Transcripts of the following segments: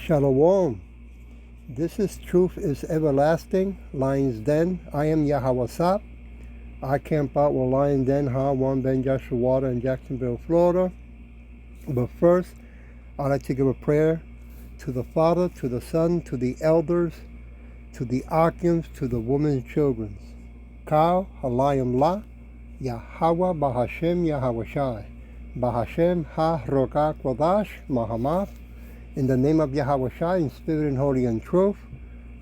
Shalom. This is Truth is Everlasting, Lion's Den. I am Yahweh Sap. I camp out with Lion Den, Ha1 Ben Joshua Water in Jacksonville, Florida. But first, I'd like to give a prayer to the Father, to the Son, to the elders, to the Archons, to the women and children. Kal Halayim La, Yahweh Bahashem Yahweh Shai, Bahashem Ha Rogak Wadash Mahamad. In the name of Yahweh Shai, in spirit and holy and truth,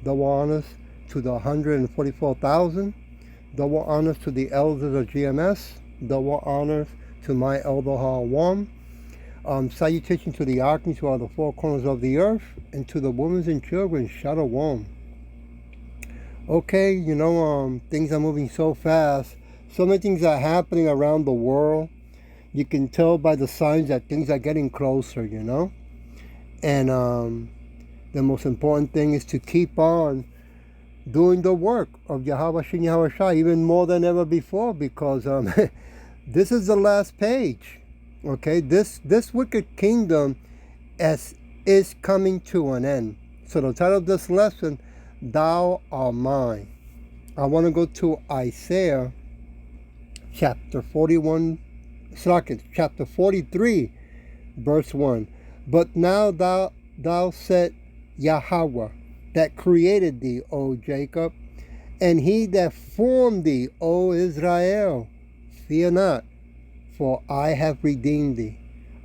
double honors to the 144,000, double honors to the elders of GMS, double honors to my elder Ha1, salutation to the archangels who are the four corners of the earth, and to the women and children, Shalom. Okay, things are moving so fast. So many things are happening around the world. You can tell by the signs that things are getting closer, And the most important thing is to keep on doing the work of Yahweh Shin Yahweh Shai even more than ever before, because this is the last page. Okay, this wicked kingdom is coming to an end. So the title of this lesson, Thou Art Mine. I want to go to Isaiah chapter 43, verse 1. But now thou said Yahweh, that created thee, O Jacob, and he that formed thee, O Israel, fear not, for I have redeemed thee.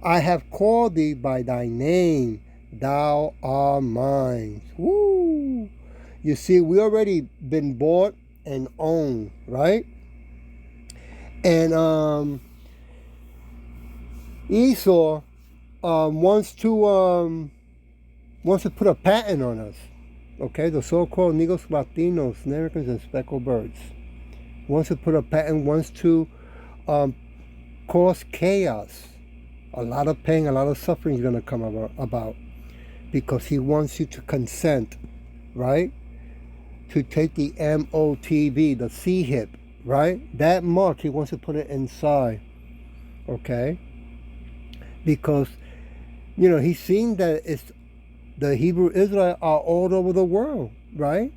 I have called thee by thy name, thou art mine. Woo! You see, we already been bought and owned, right? And Esau wants to put a patent on us. Okay, the so-called Negros Latinos, Americans, and speckled birds wants to put a patent, wants to cause chaos. A lot of pain, a lot of suffering is going to come about because he wants you to consent, right? To take the MOTB, the C-hip, right? That mark, he wants to put it inside, okay? Because he's seen that it's the Hebrew Israel are all over the world, right?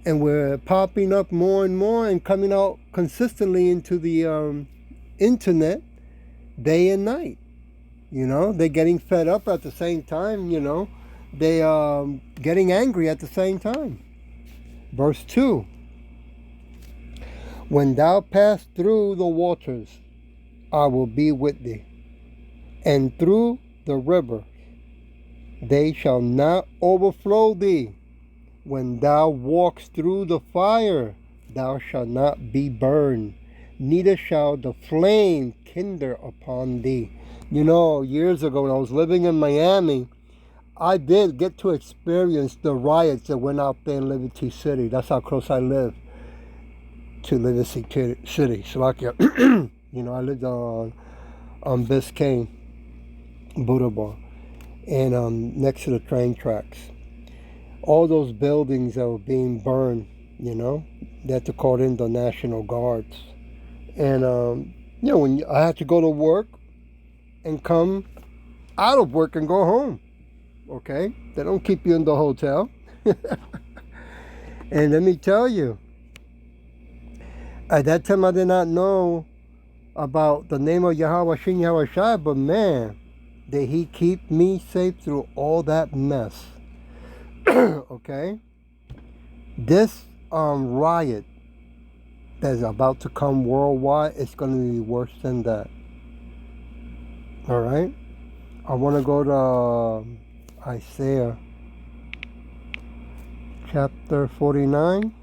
And we're popping up more and more and coming out consistently into the internet day and night. They're getting fed up at the same time, they getting angry at the same time. Verse 2. When thou pass through the waters, I will be with thee, and through the river, they shall not overflow thee. When thou walkest through the fire, thou shalt not be burned, neither shall the flame kindle upon thee. Years ago when I was living in Miami, I did get to experience the riots that went out there in Liberty City. That's how close I live to Liberty City, Slovakia. I lived on Biscayne Boulevard, and next to the train tracks. All those buildings that were being burned, they had to call in the National Guards. And, when I had to go to work and come out of work and go home, okay? They don't keep you in the hotel. And let me tell you, at that time I did not know about the name of Yahweh Shin Yahweh Shai, but man, did he keep me safe through all that mess. Okay? This riot that's about to come worldwide is going to be worse than that. All right? I want to go to Isaiah chapter 49,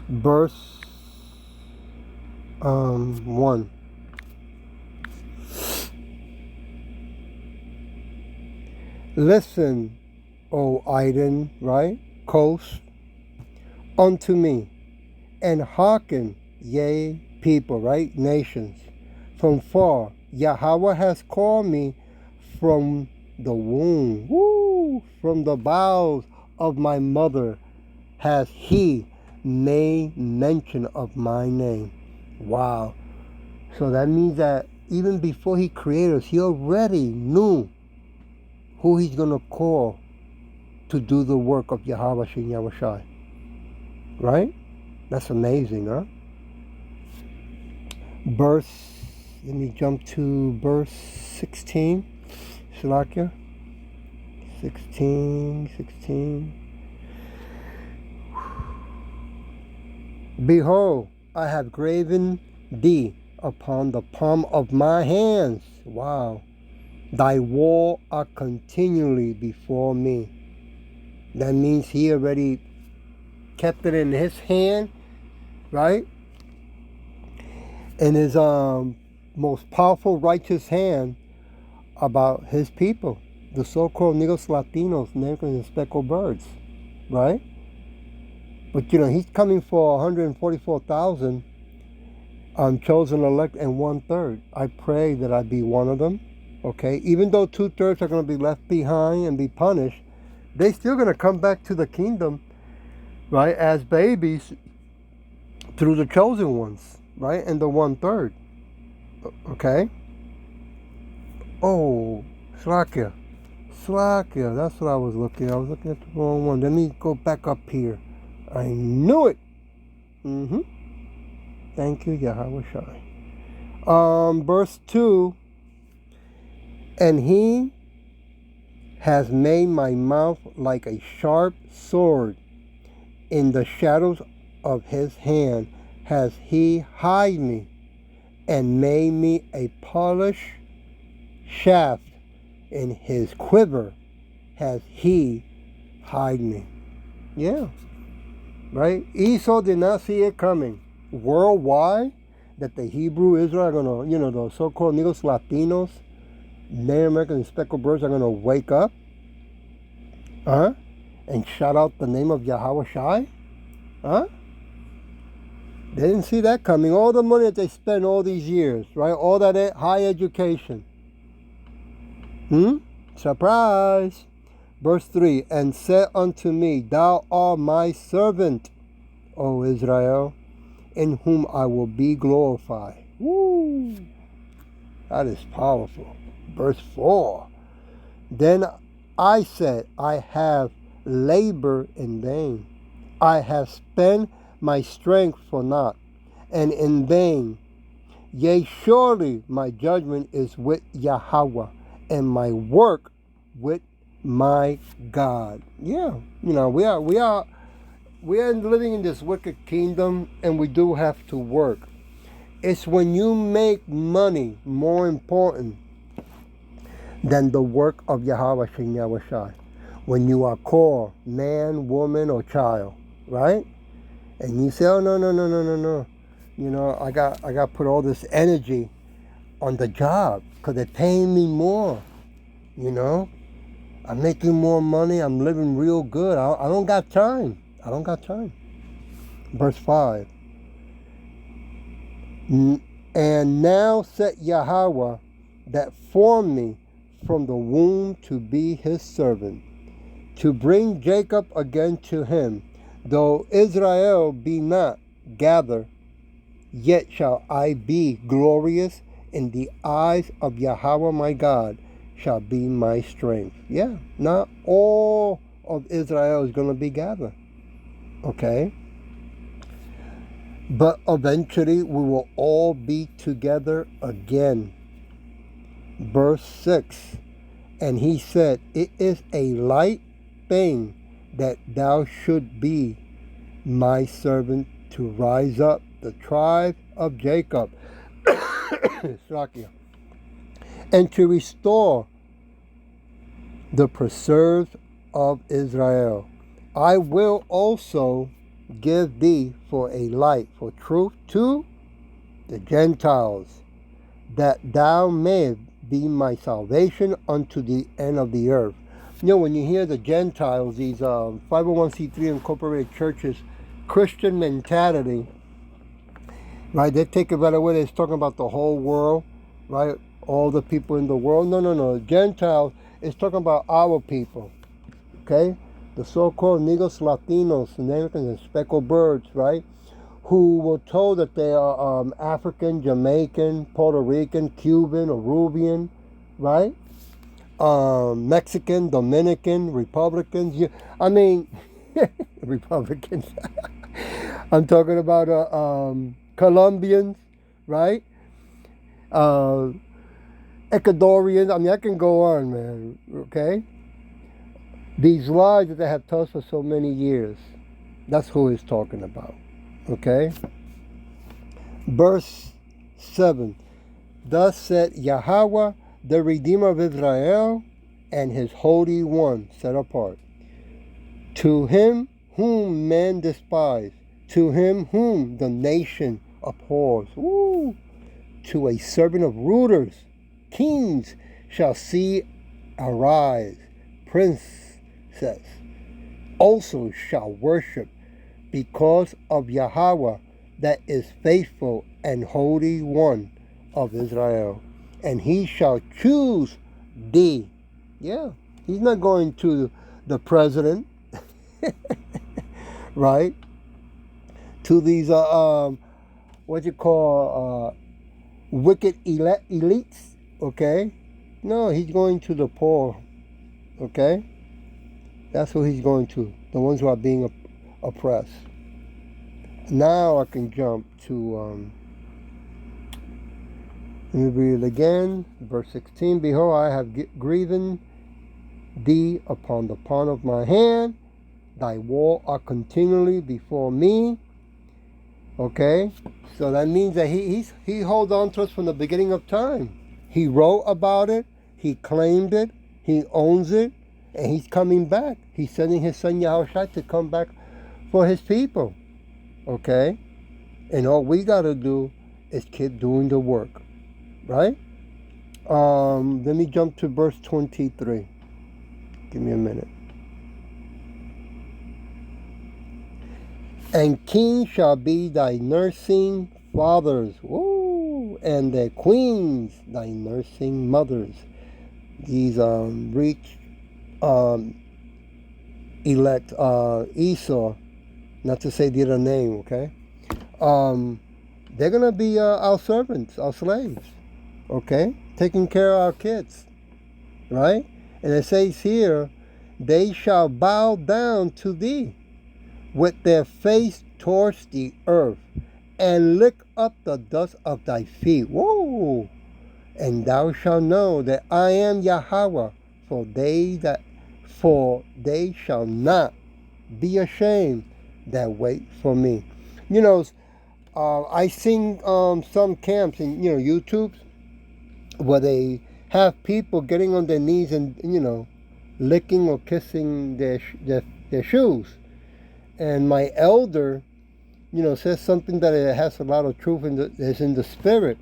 verse 1. Listen, O Eden, right? Coast, unto me, and hearken, yea, people, right? Nations. From far, Yahweh has called me from the womb. Woo! From the bowels of my mother has he made mention of my name. Wow. So that means that even before he created us, he already knew who he's going to call to do the work of Yahweh Shem Yahushai. Right? That's amazing, huh? Let me jump to verse 16. Shalakia. 16. Behold, I have graven thee upon the palm of my hands. Wow. Thy wall are continually before me. That means he already kept it in his hand, right? In his most powerful, righteous hand about his people, the so-called Negros Latinos, Americans and speckled birds, right? But he's coming for 144,000 chosen elect and 1/3. I pray that I be one of them. Okay, even though 2/3 are going to be left behind and be punished, they still going to come back to the kingdom, right, as babies through the chosen ones, right, and the 1/3. Okay. Oh, Slakia, that's what I was looking at. I was looking at the wrong one. Let me go back up here. I knew it. Thank you, Yahweh Shai. Verse 2. And he has made my mouth like a sharp sword. In the shadows of his hand has he hid me, and made me a polished shaft. In his quiver has he hid me. Yeah. Right? Esau did not see it coming. Worldwide, that the Hebrew Israel are going to, the so-called Negros Latinos, Native American and speckled birds are going to wake up, and shout out the name of Yahweh Shai, They didn't see that coming. All the money that they spent all these years, right? All that high education. Surprise. Verse 3, and said unto me, thou art my servant, O Israel, in whom I will be glorified. Woo! That is powerful. Verse 4, then I said, I have labored in vain. I have spent my strength for naught, and in vain. Yea, surely my judgment is with Yahweh, and my work with my God. Yeah, we are living in this wicked kingdom, and we do have to work. It's when you make money more important than the work of Yahweh Shem Yahushai. When you are called man, woman, or child, right? And you say, oh no. I got to put all this energy on the job because they're paying me more. I'm making more money. I'm living real good. I don't got time. Verse 5. And now set Yahweh that formed me from the womb to be his servant, to bring Jacob again to him. Though Israel be not gathered, yet shall I be glorious in the eyes of Yahweh my God, shall be my strength. Yeah, not all of Israel is going to be gathered. Okay? But eventually we will all be together again. Verse 6, and he said, it is a light thing that thou should be my servant to rise up the tribe of Jacob and to restore the preserved of Israel. I will also give thee for a light, for truth to the Gentiles, that thou mayest be my salvation unto the end of the earth. When you hear the Gentiles, these 501c3 incorporated churches, Christian mentality, right? They take it right away. They're talking about the whole world, right? All the people in the world. No. Gentiles is talking about our people, okay? The so-called Negros Latinos, Americans and speckled birds, right? Who were told that they are African, Jamaican, Puerto Rican, Cuban, or Peruvian, right? Mexican, Dominican, Republicans. I mean, Republicans. I'm talking about Colombians, right? Uh, Ecuadorians. I mean, I can go on, man. Okay, these lies that they have told us for so many years. That's who he's talking about. Okay, verse 7. Thus said Yahweh, the Redeemer of Israel, and his Holy One set apart. To him whom men despise, to him whom the nation abhors. Ooh. To a servant of rulers, kings shall see arise, princess also shall worship, because of Yahweh that is faithful and Holy One of Israel. And he shall choose thee. Yeah, he's not going to the president, right? To these, what you call, wicked elites, okay? No, he's going to the poor, okay? That's who he's going to, the ones who are being oppressed. Now I can jump to, let me read it again, verse 16. Behold, I have graven thee upon the palm of my hand. Thy wall are continually before me. Okay? So that means that he holds on to us from the beginning of time. He wrote about it. He claimed it. He owns it. And he's coming back. He's sending his son Yahushua to come back for his people. Okay? And all we got to do is keep doing the work. Right? Let me jump to verse 23. Give me a minute. And kings shall be thy nursing fathers, woo, and the queens thy nursing mothers. These rich elect Esau, not to say the other name, okay? They're gonna be our servants, our slaves, okay? Taking care of our kids, right? And it says here, they shall bow down to thee with their face towards the earth, and lick up the dust of thy feet. Whoa! And thou shalt know that I am Yahweh, for they shall not be ashamed that wait for me. You know, I seen some camps in YouTube where they have people getting on their knees and licking or kissing their shoes. And my elder, says something that it has a lot of truth is in the spirit.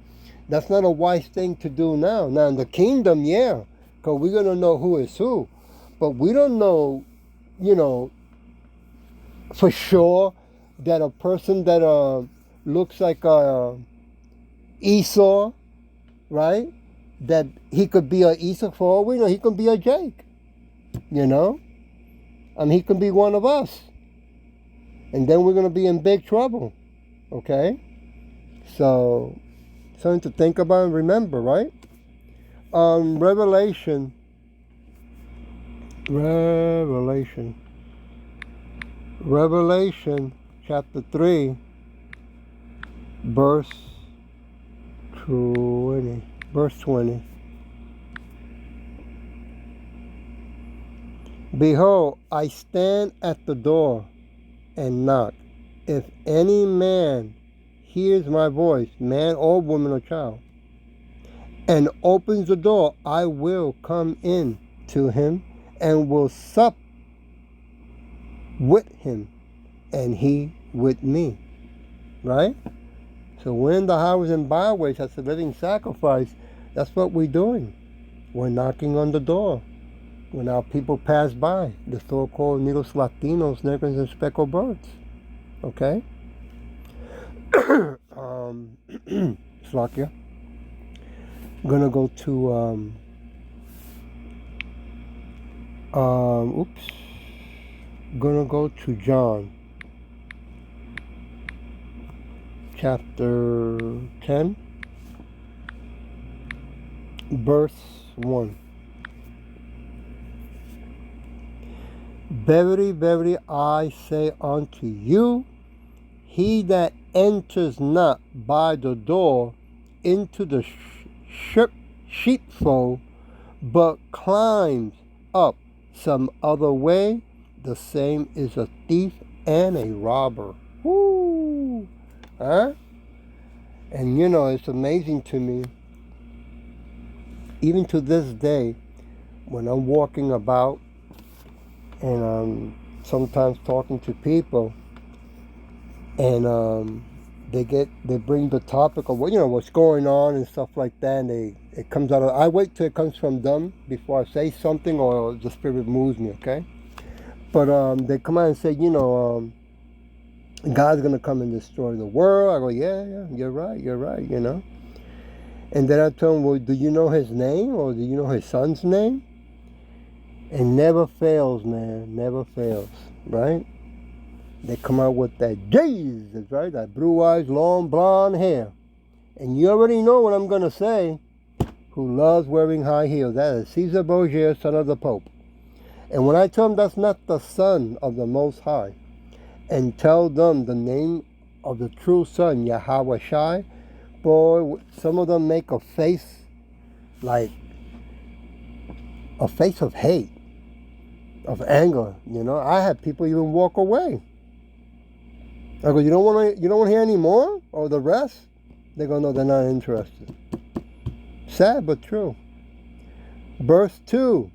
That's not a wise thing to do now. Now in the kingdom, yeah, because we're gonna know who is who, but we don't know, for sure that a person that looks like Esau, right? That he could be a Esau for all we know. He could be a Jake, I mean, he could be one of us. And then we're going to be in big trouble, okay? So, something to think about and remember, right? Revelation chapter 3, verse 20. Behold, I stand at the door and knock. If any man hears my voice, man or woman or child, and opens the door, I will come in to him and will sup with him, and he with me. Right? So we're in the highways and byways as a living sacrifice. That's what we're doing. We're knocking on the door. When our people pass by, the so-called Negros, Latinos, Negroes, and speckled birds. Okay? Slakia. I'm gonna go to gonna go to John chapter 10 verse 1. Verily, verily, I say unto you, he that enters not by the door into the sheepfold, but climbs up some other way, the same is a thief and a robber. Woo! Huh? And it's amazing to me, even to this day, when I'm walking about and I'm sometimes talking to people, and they bring the topic of what's going on and stuff like that, and it comes out of, I wait till it comes from them before I say something or the Spirit moves me, okay? But they come out and say, God's gonna come and destroy the world. I go, yeah, you're right, And then I tell them, well, do you know his name, or do you know his son's name? And never fails, man, never fails, right? They come out with that Jesus, right? That blue eyes, long blonde hair. And you already know what I'm going to say. Who loves wearing high heels. That is Caesar Borgia, son of the Pope. And when I tell them that's not the Son of the Most High, and tell them the name of the true Son, Yahweh Shai, boy, some of them make a face like a face of hate, of anger. I had people even walk away. I go, you don't want to hear any more, or the rest? They go, no, they're not interested. Sad but true. Verse 2.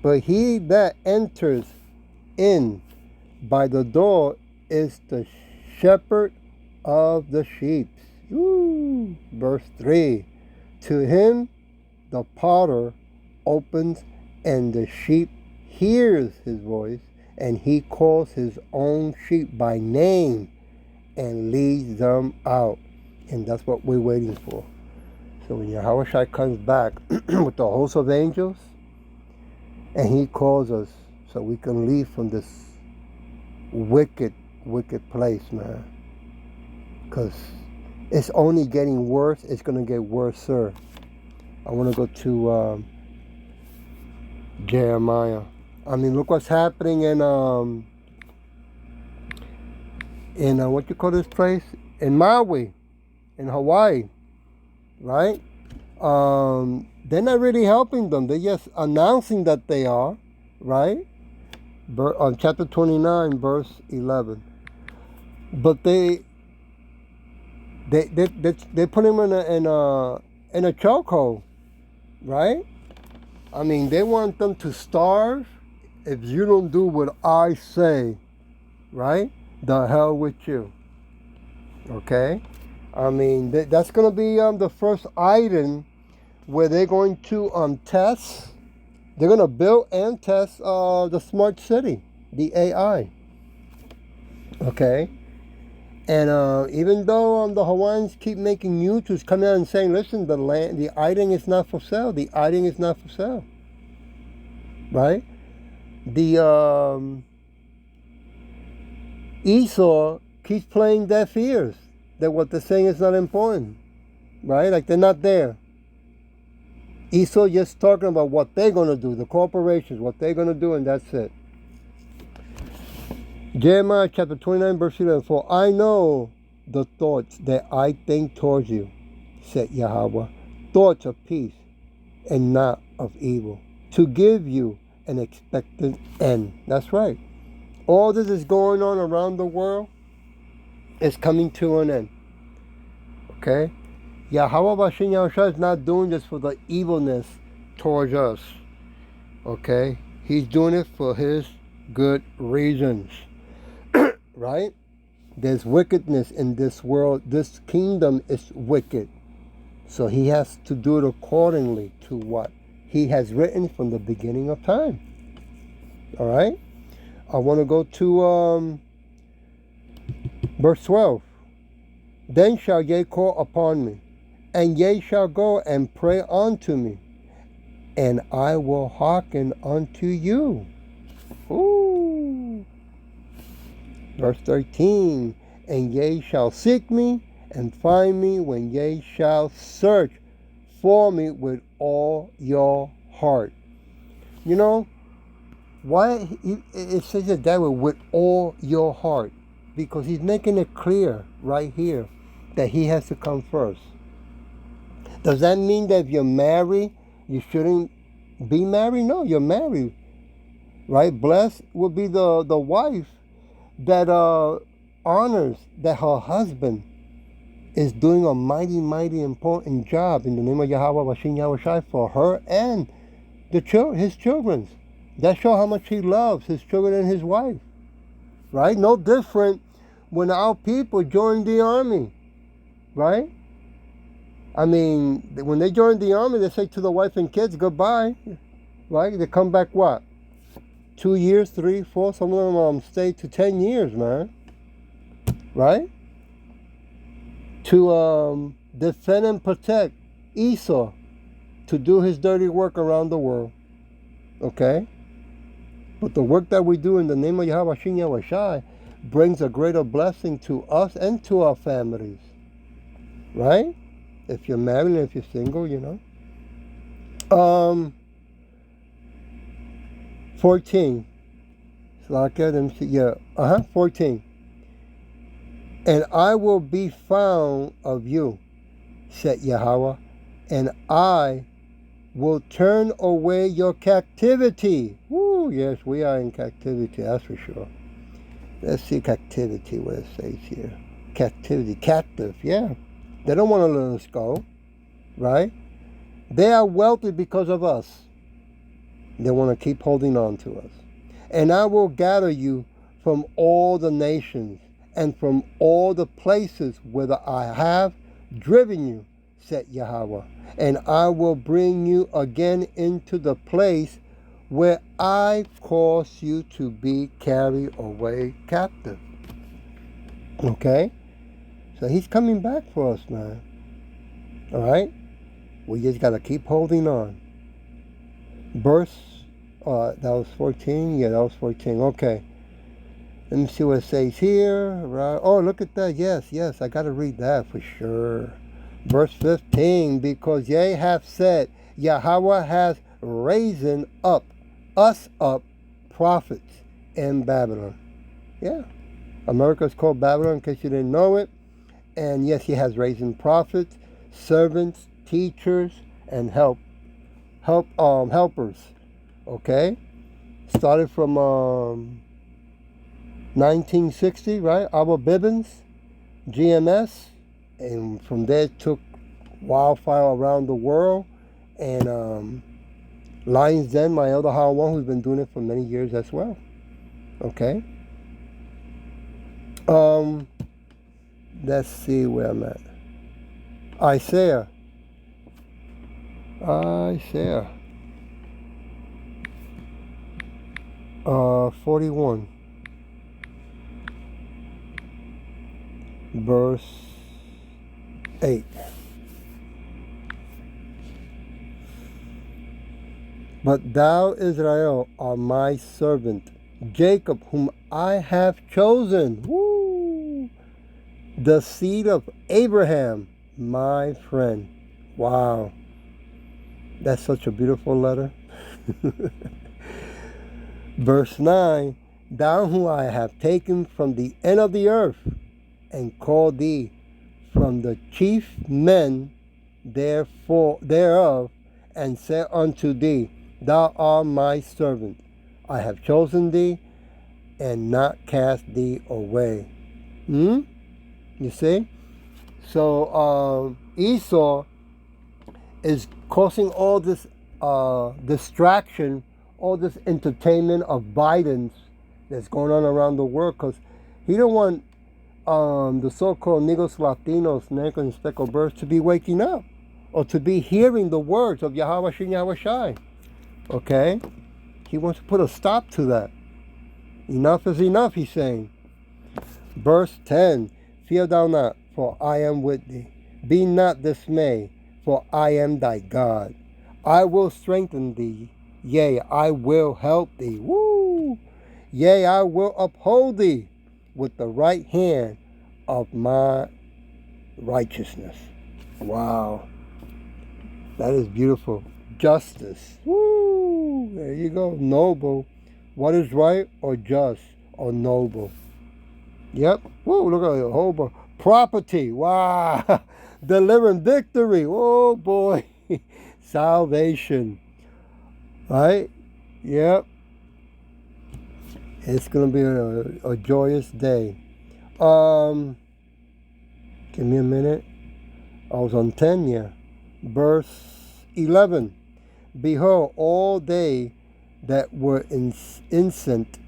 But he that enters in by the door is the shepherd of the sheep. Ooh. Verse 3. To him the potter opens, and the sheep hears his voice, and he calls his own sheep by name and leads them out. And that's what we're waiting for. So when Yahweh Shai comes back with the host of angels, and he calls us so we can leave from this wicked, wicked place, man. Because it's only getting worse. It's going to get worse, sir. I want to go to Jeremiah. I mean, look what's happening in what you call this place? In Maui, in Hawaii, right? They're not really helping them. They're just announcing that they are, right? On chapter 29, verse 11. But they put him in a chokehold, right? I mean, they want them to starve if you don't do what I say, right? The hell with you. Okay? I mean, that's going to be the first item where they're going to test. They're going to build and test the smart city, the AI. Okay? And even though the Hawaiians keep making YouTubes coming out and saying, listen, the item is not for sale. The item is not for sale. Right? The Esau keeps playing deaf ears. That what they're saying is not important. Right? Like they're not there. Esau just talking about what they're going to do, the corporations, what they're going to do, and that's it. Jeremiah chapter 29, verse 11. For I know the thoughts that I think towards you, said Yahweh, thoughts of peace and not of evil, to give you an expected end. That's right. All this is going on around the world is coming to an end. Okay? Yahweh Bashin Yahushua is not doing this for the evilness towards us. Okay? He's doing it for his good reasons. Right? There's wickedness in this world. This kingdom is wicked. So he has to do it accordingly to what he has written from the beginning of time. All right? I want to go to verse 12. Then shall ye call upon me, and ye shall go and pray unto me, and I will hearken unto you. Ooh. Verse 13. And ye shall seek me and find me when ye shall search for me with all your heart. Why it says it that way, with all your heart? Because he's making it clear right here that he has to come first. Does that mean that if you're married, you shouldn't be married? No, you're married, right? Blessed will be the wife that honors that her husband is doing a mighty, mighty important job in the name of Yahweh Bashin Yahweh Shai for her and his children. That shows how much he loves his children and his wife, right? No different when our people join the army, right? I mean, when they join the army, they say to the wife and kids, goodbye, right? They come back, what? 2 years, 3, 4, some of them stay to 10 years, man, right? To defend and protect Esau, to do his dirty work around the world, okay? But the work that we do in the name of Yahweh Shin Yahweh Shai brings a greater blessing to us and to our families, right? If you're married and if you're single, 14. Slacker, let me see. Yeah, 14. And I will be found of you, said Yahweh, and I will turn away your captivity. Woo, yes, we are in captivity, that's for sure. Let's see captivity, what it says here. Captivity, captive, yeah. They don't want to let us go, right? They are wealthy because of us. They want to keep holding on to us. And I will gather you from all the nations and from all the places whither I have driven you, said Yahweh. And I will bring you again into the place where I caused you to be carried away captive. Okay? So he's coming back for us, man. All right? We just got to keep holding on. Verse, that was 14? Yeah, that was 14. Okay. Let me see what it says here. Right. Oh, look at that. Yes, I got to read that for sure. Verse 15, because ye have said, Yahweh has raised up prophets in Babylon. Yeah. America is called Babylon, in case you didn't know it. And yes, he has raised prophets, servants, teachers, and helpers. Okay? Started from 1960, right? Abba Bibbins, GMS, and from there it took wildfire around the world. And Lions Den, my elder Hawan, who's been doing it for many years as well. Okay? Let's see where I'm at. Isaiah. 41. Verse 8. But thou, Israel, art my servant, Jacob, whom I have chosen. Woo! The seed of Abraham, my friend. Wow. That's such a beautiful letter. Verse 9. Thou whom I have taken from the end of the earth, and called thee from the chief men thereof, and said unto thee, Thou art my servant. I have chosen thee, and not cast thee away. You see? So Esau is causing all this distraction, all this entertainment of Bidens that's going on around the world, because he don't want the so-called Negros Latinos, Negro and Speckled Birds, to be waking up or to be hearing the words of Yahweh Shin Yahweh Shai. Okay? He wants to put a stop to that. Enough is enough, he's saying. Verse 10, Fear thou not, for I am with thee. Be not dismayed, for I am thy God. I will strengthen thee. Yea, I will help thee. Woo! Yea, I will uphold thee with the right hand of my righteousness. Wow. That is beautiful. Justice. Woo! There you go. Noble. what is right or just or noble. Yep. Whoa, look at the whole property. Wow. Delivering victory. Oh boy. Salvation. Right? Yep. It's gonna be a joyous day. Give me a minute. I was on 10, yeah. Verse 11. Behold, all they that were incensed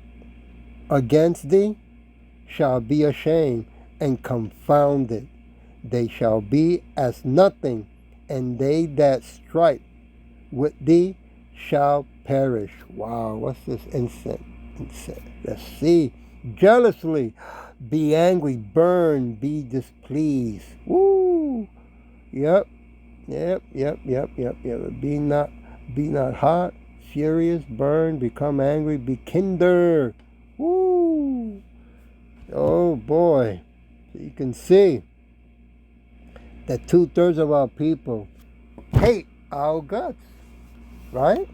against thee shall be ashamed and confounded. They shall be as nothing, and they that strive with thee shall perish. Wow, what's this incense? Let's see. Jealously, be angry, burn, be displeased. Woo! Yep. Be not hot, furious, burn, become angry, be kindled. Woo! Oh boy. You can see that 2/3 of our people hate our guts, right?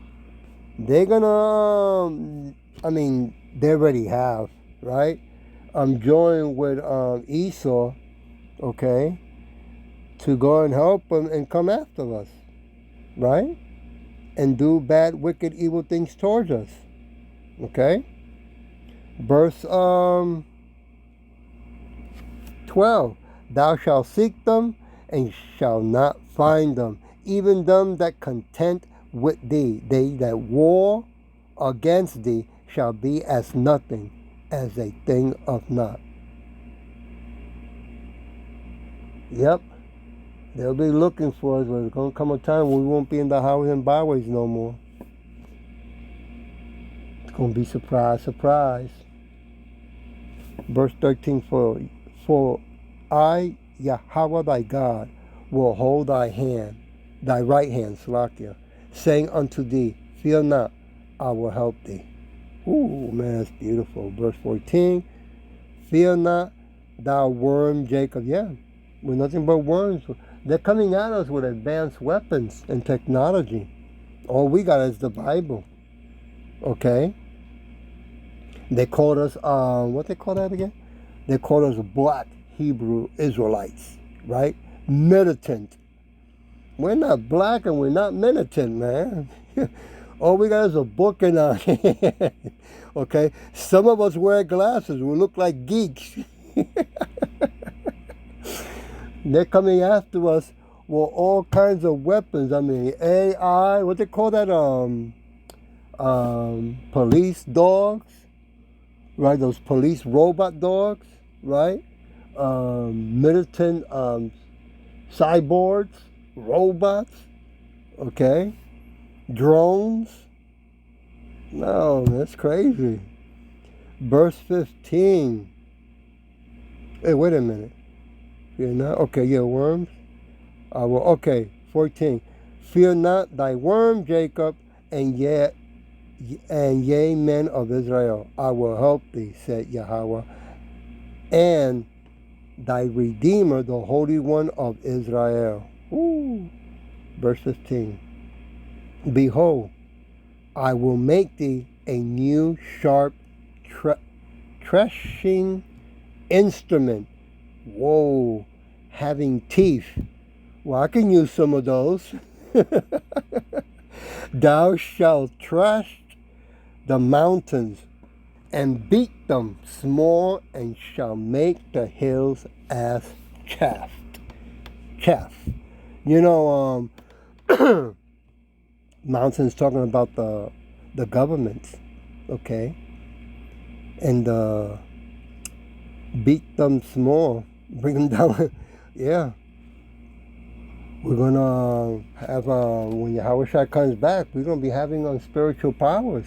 They're gonna, they already have, right? I'm joined with Esau, okay, to go and help them and come after us, right? And do bad, wicked, evil things towards us, okay? Verse 12, thou shalt seek them and shalt not find them, even them that contend with thee. They that war against thee shall be as nothing, as a thing of naught. Yep. They'll be looking for us, but there's going to come a time when we won't be in the highways and byways no more. It's going to be surprise, surprise. Verse 13, for I, Yahweh thy God, will hold thy hand, thy right hand, Slakia, saying unto thee, fear not, I will help thee. Ooh, man, that's beautiful. Verse 14, fear not, thou worm Jacob. Yeah, we're nothing but worms. They're coming at us with advanced weapons and technology. All we got is the Bible. Okay? They called us, what they call that again? They called us black Hebrew Israelites, right? Militant. We're not black and we're not militant, man. All we got is a book in our hand. Okay? Some of us wear glasses. We look like geeks. They're coming after us with all kinds of weapons. AI, what they call that? Police dogs, right? Those police robot dogs, right? Militant cyborgs, robots, okay? Drones. No, that's crazy. Verse 15. Hey, wait a minute. Fear not. Okay, yeah, worms. Okay, 14. Fear not thy worm, Jacob, and ye men of Israel. I will help thee, said Yahweh, and thy Redeemer, the Holy One of Israel. Ooh. Verse 15. Behold, I will make thee a new sharp threshing instrument. Whoa, having teeth. Well, I can use some of those. Thou shalt thresh the mountains and beat them small, and shall make the hills as chaff. Chaff. You know, mountains talking about the governments, okay? And beat them small, bring them down. Yeah. We're going to have, when Yahweh Shai comes back, we're going to be having spiritual powers.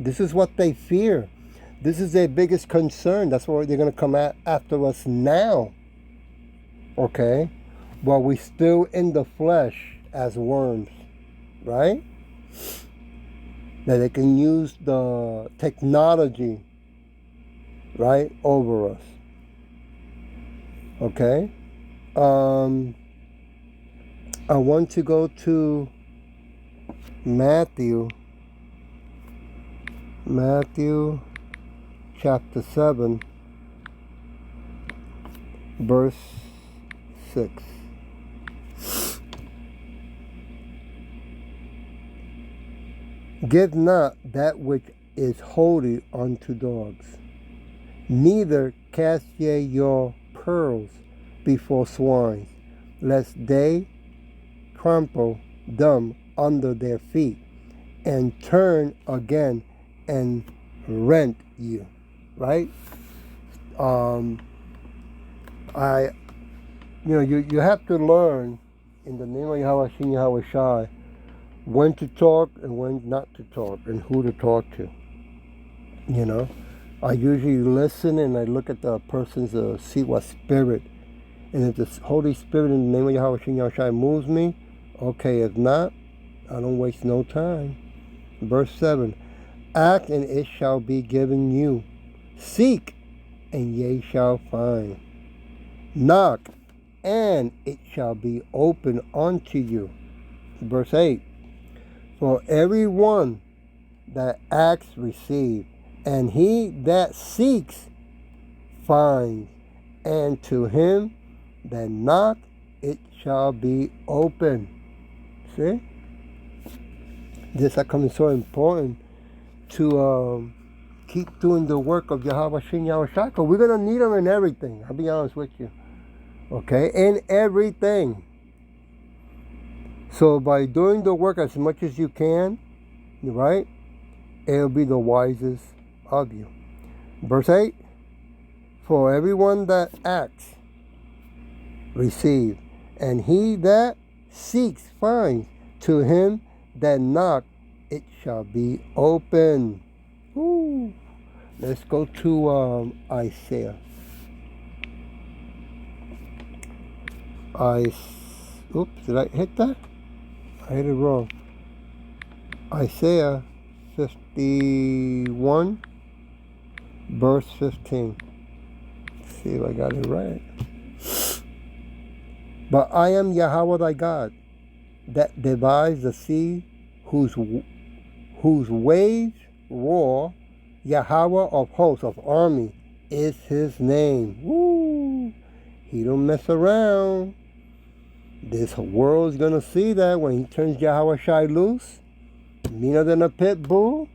This is what they fear. This is their biggest concern. That's why they're going to come after us now. Okay? While we're still in the flesh as worms. Right? That they can use the technology, right, over us. Okay? I want to go to Matthew Matthew chapter 7, verse 6. Give not that which is holy unto dogs, neither cast ye your pearls before swine, lest they trample them under their feet, and turn again and rent you. Right? You have to learn in the name of Yahweh Shem Yahweh Shai when to talk and when not to talk and who to talk to. I usually listen and I look at the person's see what spirit, and if the Holy Spirit in the name of Yahweh Shem Yahweh Shai moves me, okay. If not, I don't waste no time. Verse 7. Ask and it shall be given you. Seek and ye shall find. Knock and it shall be opened unto you. Verse 8. For every one that asks receives, and he that seeks finds, and to him that knock it shall be open. See? This is becoming so important to keep doing the work of Yahweh Shem Yahweh Shai, because we're going to need them in everything. I'll be honest with you. Okay? In everything. So by doing the work as much as you can, right, it'll be the wisest of you. Verse 8. For everyone that acts, receive, and he that seeks finds, to him that knock it shall be open. Ooh. Let's go to Isaiah. Oops, did I hit that? I hit it wrong. Isaiah 51, verse 15. Let's see if I got it right. But I am Yahweh thy God, that devised the sea, whose waves roar. Yahweh of hosts, of army, is his name. Woo! He don't mess around. This world's gonna see that when he turns Yahweh Shai loose. Meaner than a pit bull.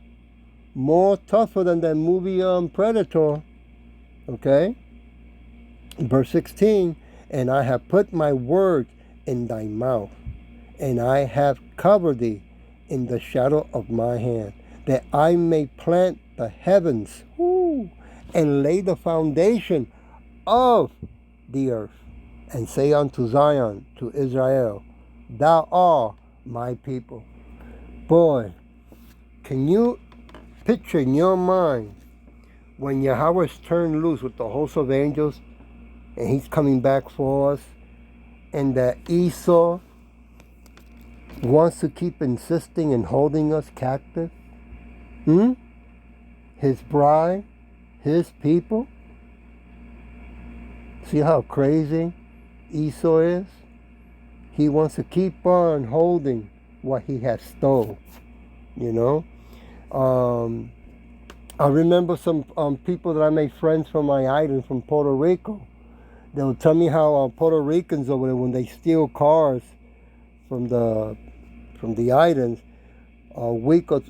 More tougher than that movie Predator. Okay? Verse 16. And I have put my words in thy mouth, and I have covered thee in the shadow of my hand, that I may plant the heavens, and lay the foundation of the earth, and say unto Zion, to Israel, thou art my people. Boy, can you picture in your mind when Yahweh's turned loose with the host of angels, and he's coming back for us, and that Esau wants to keep insisting and holding us captive? His bride, his people. See how crazy Esau is? He wants to keep on holding what he has stole. I remember some people that I made friends from my island, from Puerto Rico. They'll tell me how Puerto Ricans over there, when they steal cars from the islands, a week or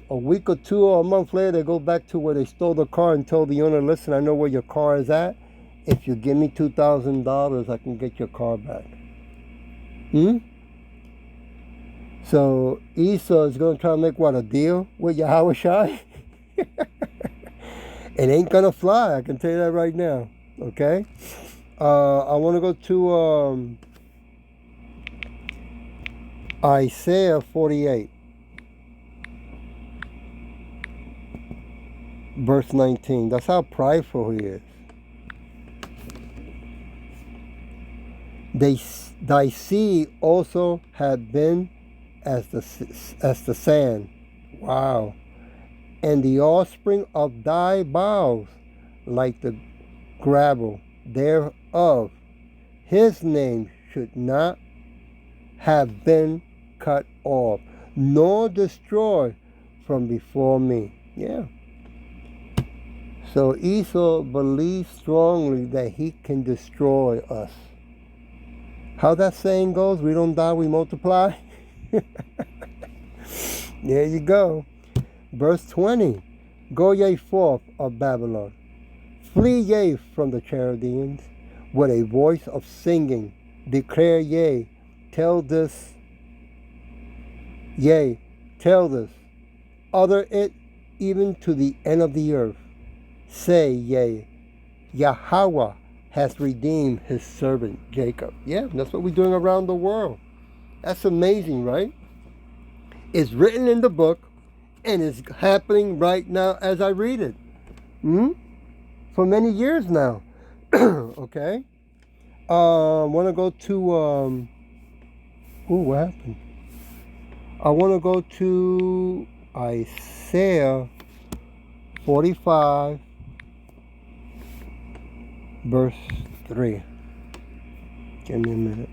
two or a month later, they go back to where they stole the car and told the owner, listen, I know where your car is at. If you give me $2,000, I can get your car back. So Esau is going to try to make a deal with Yahweh Shai? It ain't going to fly, I can tell you that right now. Okay? I want to go to Isaiah 48. Verse 19. That's how prideful he is. Thy seed also had been as the sand. Wow. And the offspring of thy bowels like the gravel thereof. His name should not have been cut off, nor destroyed from before me. Yeah. So Esau believes strongly that he can destroy us. How that saying goes, we don't die, we multiply. There you go. Verse 20. Go ye forth of Babylon. Flee ye from the Chaldeans with a voice of singing. Declare yea, tell this, utter it even to the end of the earth. Say, yea, Yahweh has redeemed his servant Jacob. Yeah, that's what we're doing around the world. That's amazing, right? It's written in the book, and it's happening right now as I read it. For many years now. Okay? I want to go to... what happened? I want to go to Isaiah 45, verse 3. Give me a minute.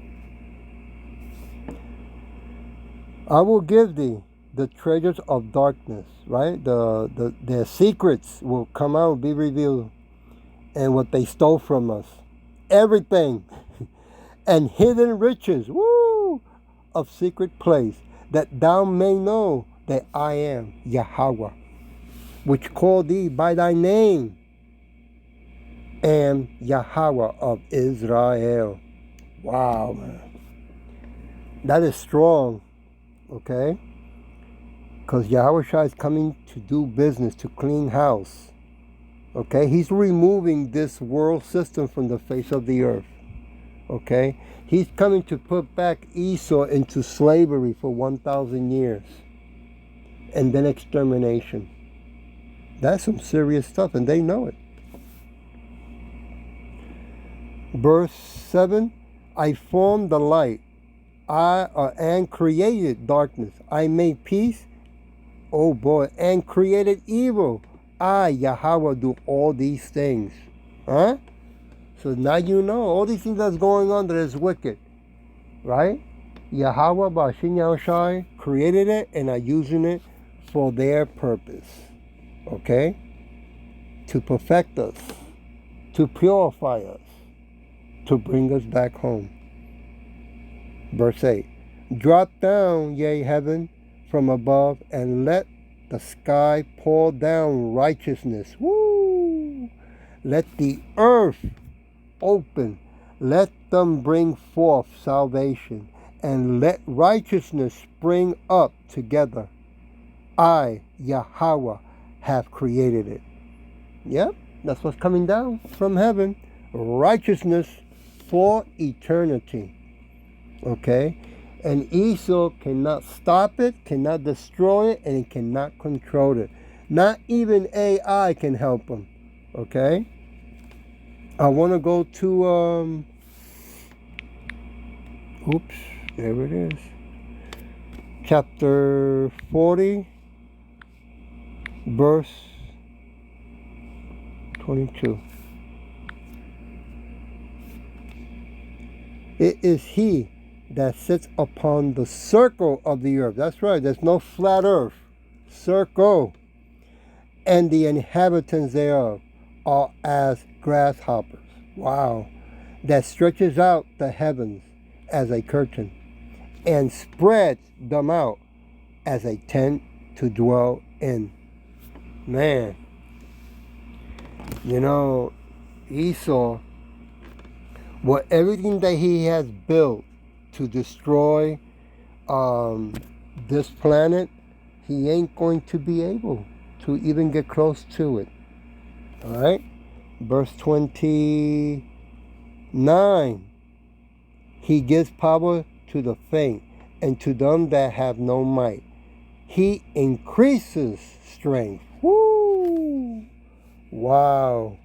I will give thee the treasures of darkness, right? Their secrets will come out, be revealed, and what they stole from us. Everything. And hidden riches, of secret place, that thou may know that I am Yahweh, which call thee by thy name, am Yahweh of Israel. Wow, man. That is strong, okay? Because Yahweh is coming to do business, to clean house. Okay? He's removing this world system from the face of the earth. Okay? He's coming to put back Esau into slavery for 1,000 years. And then extermination. That's some serious stuff, and they know it. Verse 7, I formed the light, and created darkness. I made peace, and created evil. I, Yahweh, do all these things. Huh? So now you know all these things that's going on that is wicked. Right? Yahweh, Ba'ashin Yahushai, created it and are using it for their purpose. Okay? To perfect us. To purify us. To bring us back home. Verse 8. Drop down, yea, heaven, from above, and let the sky pour down righteousness. Woo! Let the earth open. Let them bring forth salvation, and let righteousness spring up together. I, Yahweh, have created it. Yep, that's what's coming down from heaven. Righteousness for eternity. Okay? And Esau cannot stop it, cannot destroy it, and it cannot control it. Not even AI can help him. Okay? I want to go to, there it is. Chapter 40, verse 22. It is he that sits upon the circle of the earth. That's right, there's no flat earth. Circle. And the inhabitants thereof are as grasshoppers. Wow. That stretches out the heavens as a curtain and spreads them out as a tent to dwell in. Man. You know, Esau, everything that he has built to destroy this planet, he ain't going to be able to even get close to it. All right? Verse 29. He gives power to the faint, and to them that have no might. He increases strength. Woo! Wow.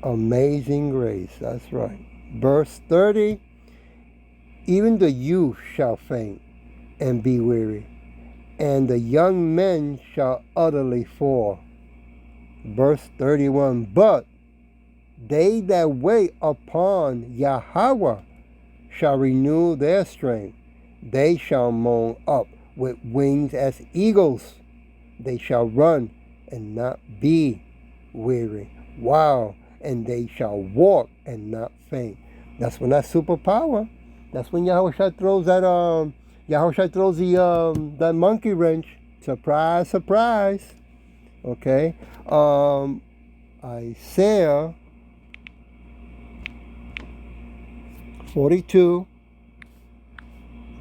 Amazing grace. That's right. Verse 30. Even the youth shall faint and be weary, and the young men shall utterly fall. Verse 31. But they that wait upon Yahweh shall renew their strength. They shall mount up with wings as eagles. They shall run and not be weary. Wow. And they shall walk and not faint. That's when that superpower. That's when Yahushua throws that Yahushua throws the that monkey wrench. Surprise, surprise. Okay. Isaiah 42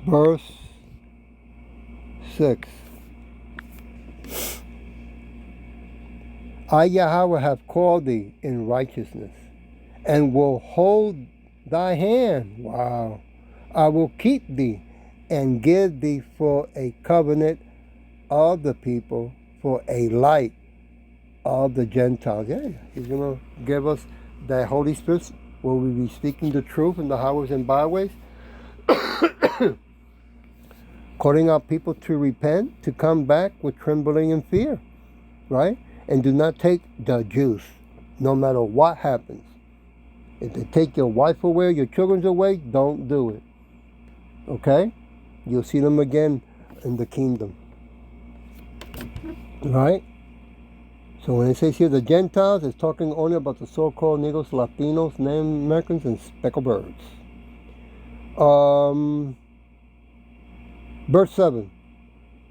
verse 6. I Yahweh have called thee in righteousness, and will hold thy hand. Wow. I will keep thee, and give thee for a covenant of the people, for a light of the Gentiles. Yeah, he's going to give us that Holy Spirit. Will we be speaking the truth in the highways and byways? Calling out people to repent, to come back with trembling and fear, right? And do not take the juice, no matter what happens. If they take your wife away, your children away, don't do it. Okay? You'll see them again in the kingdom. Right? So when it says here the Gentiles, it's talking only about the so-called Negros, Latinos, Native Americans, and speckled birds. Verse 7.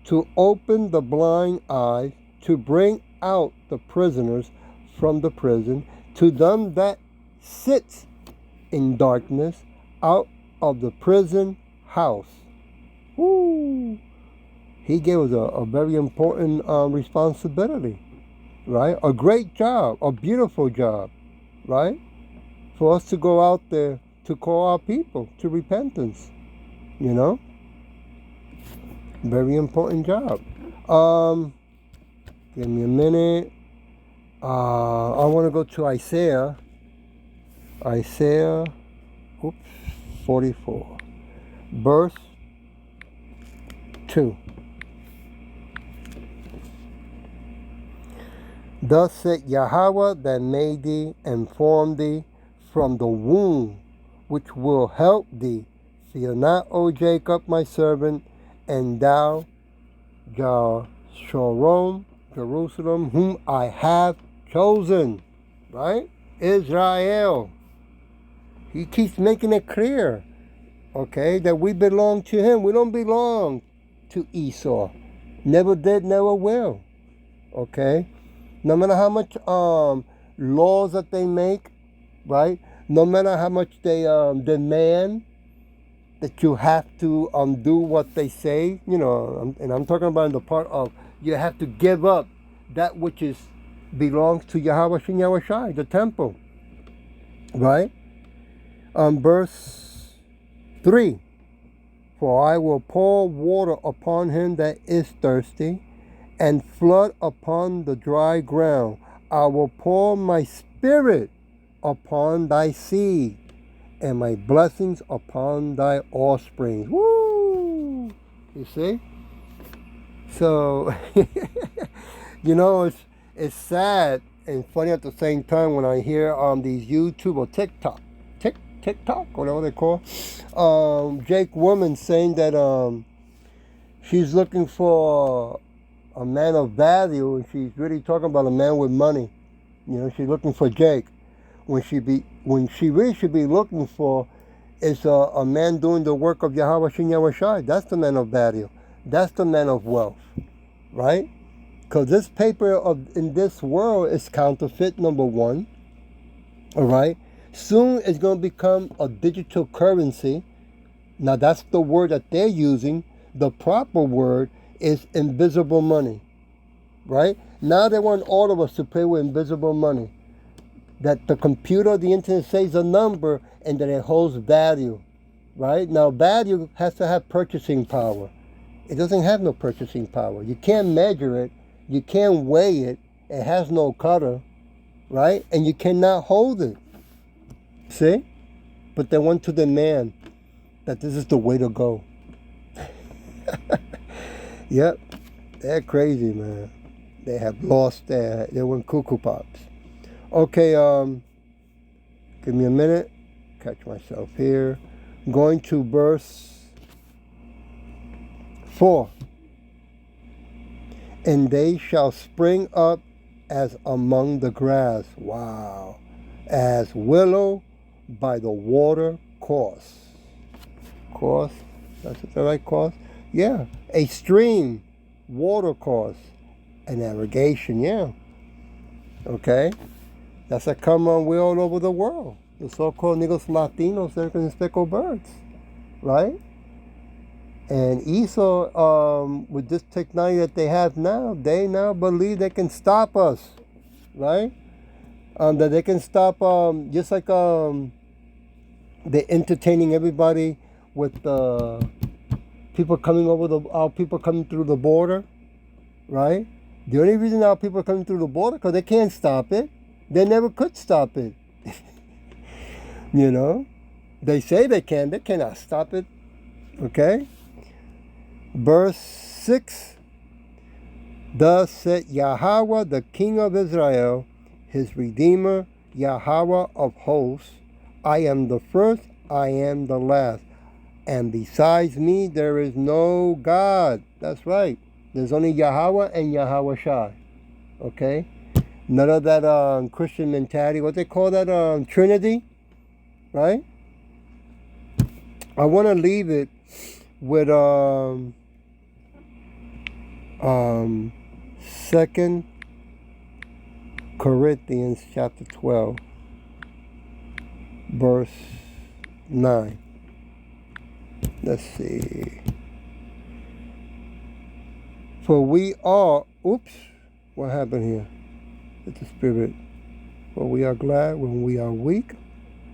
To open the blind eyes, to bring out the prisoners from the prison, to them that sits in darkness, out of the prison house. Woo! He gave us a very important responsibility, right? A great job, a beautiful job, right? For us to go out there to call our people to repentance, you know? Very important job. Give me a minute. I want to go to Isaiah 44, verse 2. Thus said Yahweh that made thee and formed thee from the womb, which will help thee. Fear not, O Jacob, my servant, and thou, Jerusalem, whom I have chosen. Right? Israel. He keeps making it clear, okay, that we belong to him. We don't belong to Esau. Never did, never will. Okay? No matter how much laws that they make, right? No matter how much they demand that you have to do what they say, you know, and I'm talking about in the part of you have to give up that which belongs to Yahweh Shin Yahweh Shai, the temple, right? Verse 3, for I will pour water upon him that is thirsty, and flood upon the dry ground. I will pour my spirit upon thy seed, and my blessings upon thy offspring. Woo! You see? So, you know, it's sad and funny at the same time when I hear these YouTube or TikTok, whatever they call, Jake Woman saying that she's looking for a man of value, and she's really talking about a man with money. You know, she's looking for Jake. When she really should be looking for is a man doing the work of Yahweh Shin Yahweh Shai. That's the man of value. That's the man of wealth, right? Because this paper in this world is counterfeit, number one. All right. Soon it's going to become a digital currency. Now that's the word that they're using. The proper word is invisible money, right? Now they want all of us to pay with invisible money. That the computer, the internet says a number and that it holds value, right? Now value has to have purchasing power. It doesn't have no purchasing power. You can't measure it. You can't weigh it. It has no cutter, right? And you cannot hold it. See? But they want to demand that this is the way to go. Yep. They're crazy, man. They have lost they went cuckoo pops. Okay, give me a minute. Catch myself here. Going to verse 4. And they shall spring up as among the grass. Wow. As willow by the water course. Course? That's the right course? Yeah. A stream, water course, an irrigation, yeah. Okay? That's a common way all over the world. The so-called Negros Latinos, American and speckled birds. Right? And Esau, with this technology that they have now, they now believe they can stop us. Right? That they can stop, just like they're entertaining everybody with people coming our people coming through the border, right? The only reason our people are coming through the border because they can't stop it. They never could stop it. You know, they say they can. They cannot stop it. Okay. Verse 6. Thus said Yahweh, the King of Israel, his Redeemer, Yahweh of hosts, I am the first, I am the last. And besides me, there is no God. That's right. There's only Yahweh and Yahweh Shai. Okay? None of that Christian mentality. What they call that? Trinity. Right? I want to leave it with 2 Corinthians chapter 12, verse 9. Let's see. For we are, what happened here? With the Spirit. For we are glad when we are weak,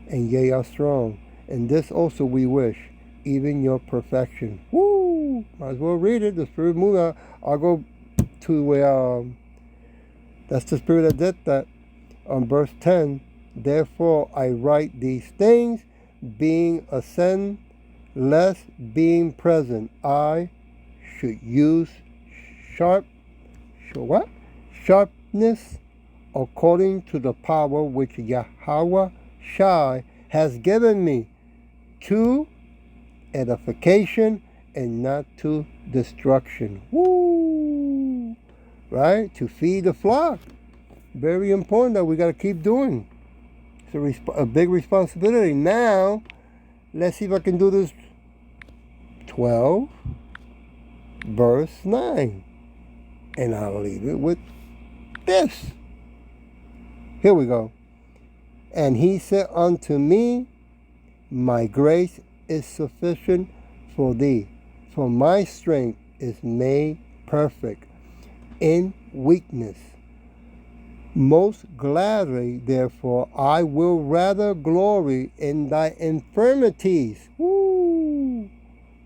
and ye are strong. And this also we wish, even your perfection. Woo! Might as well read it. The Spirit moved out. I'll go to where, that's the Spirit that did that. On verse 10, therefore I write these things, being ascend, lest being present, I should use sharpness according to the power which Yahweh Shai has given me, to edification and not to destruction. Woo! Right? To feed the flock. Very important that we got to keep doing. It's a big responsibility. Now, let's see if I can do this. 12, verse 9. And I'll leave it with this. Here we go. And he said unto me, my grace is sufficient for thee, for my strength is made perfect in weakness. Most gladly, therefore, I will rather glory in thy infirmities. Woo!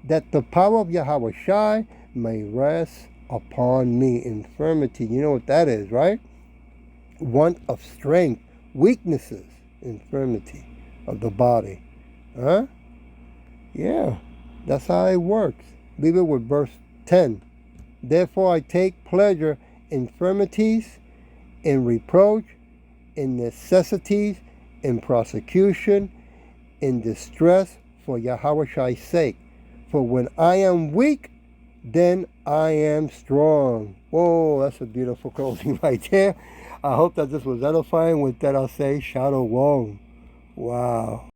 That the power of Yahweh Shai may rest upon me. Infirmity, you know what that is, right? Want of strength, weaknesses, infirmity of the body. Huh? Yeah, that's how it works. Leave it with verse 10. Therefore I take pleasure in infirmities, in reproach, in necessities, in prosecution, in distress, for Yahweh Shai's sake. For when I am weak, then I am strong. Whoa, that's a beautiful closing right there. I hope that this was edifying. With that, I'll say Shalom. Wow.